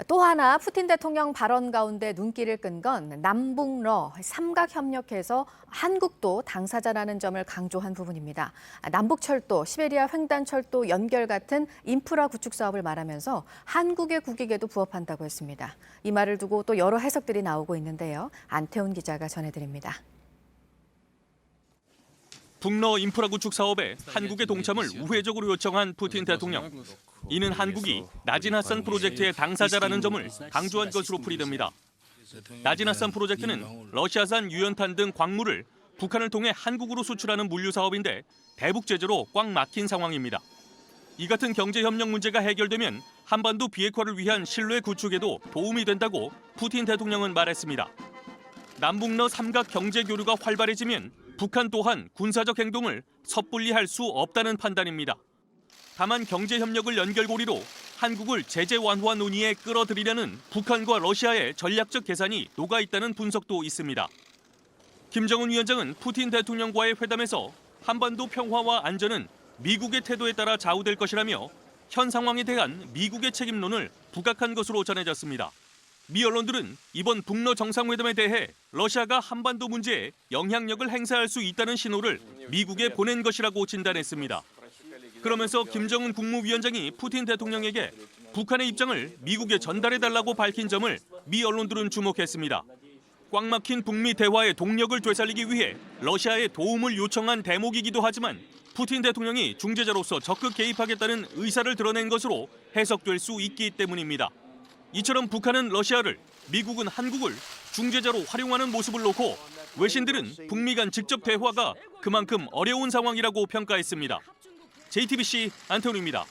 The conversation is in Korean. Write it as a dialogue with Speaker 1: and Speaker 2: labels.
Speaker 1: 또 하나 푸틴 대통령 발언 가운데 눈길을 끈 건 남북러 삼각협력해서 한국도 당사자라는 점을 강조한 부분입니다. 남북철도, 시베리아 횡단철도 연결 같은 인프라 구축 사업을 말하면서 한국의 국익에도 부합한다고 했습니다. 이 말을 두고 또 여러 해석들이 나오고 있는데요. 안태훈 기자가 전해드립니다.
Speaker 2: 북러 인프라 구축 사업에 한국의 동참을 우회적으로 요청한 푸틴 대통령. 이는 한국이 나진하산 프로젝트의 당사자라는 점을 강조한 것으로 풀이됩니다. 나진하산 프로젝트는 러시아산 유연탄 등 광물을 북한을 통해 한국으로 수출하는 물류 사업인데 대북 제재로 꽉 막힌 상황입니다. 이 같은 경제협력 문제가 해결되면 한반도 비핵화를 위한 신뢰 구축에도 도움이 된다고 푸틴 대통령은 말했습니다. 남북러 삼각 경제 교류가 활발해지면 북한 또한 군사적 행동을 섣불리 할 수 없다는 판단입니다. 다만 경제협력을 연결고리로 한국을 제재 완화 논의에 끌어들이려는 북한과 러시아의 전략적 계산이 녹아있다는 분석도 있습니다. 김정은 위원장은 푸틴 대통령과의 회담에서 한반도 평화와 안전은 미국의 태도에 따라 좌우될 것이라며 현 상황에 대한 미국의 책임론을 부각한 것으로 전해졌습니다. 미 언론들은 이번 북러 정상회담에 대해 러시아가 한반도 문제에 영향력을 행사할 수 있다는 신호를 미국에 보낸 것이라고 진단했습니다. 그러면서 김정은 국무위원장이 푸틴 대통령에게 북한의 입장을 미국에 전달해달라고 밝힌 점을 미 언론들은 주목했습니다. 꽉 막힌 북미 대화의 동력을 되살리기 위해 러시아의 도움을 요청한 대목이기도 하지만 푸틴 대통령이 중재자로서 적극 개입하겠다는 의사를 드러낸 것으로 해석될 수 있기 때문입니다. 이처럼 북한은 러시아를, 미국은 한국을 중재자로 활용하는 모습을 놓고 외신들은 북미 간 직접 대화가 그만큼 어려운 상황이라고 평가했습니다. JTBC 안태훈입니다.